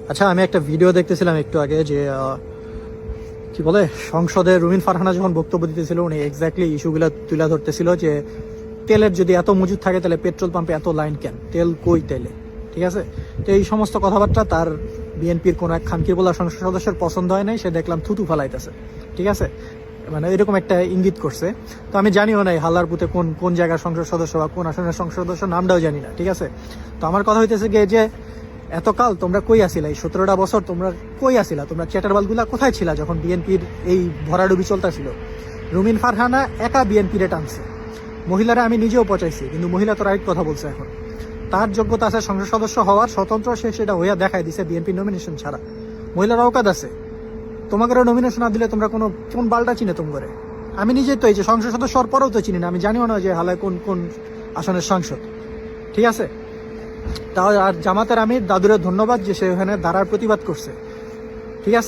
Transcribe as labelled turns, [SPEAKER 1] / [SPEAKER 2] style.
[SPEAKER 1] আচ্ছা, আমি একটা ভিডিও দেখতেছিলাম একটু আগে যে কি বলে, সংসদে রুমিন ফারহানা যখন বক্তব্য দিতেছিল উনি এক্স্যাক্টলি ইস্যুগুলো তুলে ধরতেছিল যে তেলের যদি এত মজুদ থাকে তাহলে পেট্রোল পাম্পে এত লাইন কেন, তেল কই তেলে, ঠিক আছে। তো এই সমস্ত কথাবার্তা তার বিএনপির কোন এক খানকির বলা সংসদ সদস্যের পছন্দ হয় নাই, সে দেখলাম থুতু ফালাইতেছে, ঠিক আছে, মানে এরকম একটা ইঙ্গিত করছে। তো আমি জানিও না হাল্লার বুথে কোন কোন জায়গার সংসদ সদস্য বা কোন আসনের সংসদ সদস্য নামটাও জানি না, ঠিক আছে। তো আমার কথা হইতেছে গিয়ে যে এতকাল তোমরা কই আসিলা, এই 17টা বছর তোমরা কই আসিলা, তোমরা চ্যাটারবালগুলা কোথায় ছিলা যখন বিএনপির এই ভরাডুবি চলতেছিল। রুমিন ফারহানা একা বিএনপিরে টানছে, মহিলারা আমি নিজেও পচাইছি, কিন্তু মহিলা তো রাইট কথা বলছে। এখন তার যোগ্যতা আছে সংসদ সদস্য হওয়ার, স্বতন্ত্র, সে সেটা হইয়া দেখাই দিছে বিএনপি নমিনেশন ছাড়া। মহিলার অকাদ আছে, তোমাকে নমিনেশন না দিলে তোমরা কোন বালটা চিনে তোম করে। আমি নিজেই তো এই যে সংসদ সদস্য হওয়ার পরেও তো চিনি না, আমি জানিও না যে হালায় কোন কোন আসনের সাংসদ, ঠিক আছে। তাও আর জামাতের আমির দাদুরের ধন্যবাদ যে সে ওখানে দাঁড়ার প্রতিবাদ করছে, ঠিক আছে।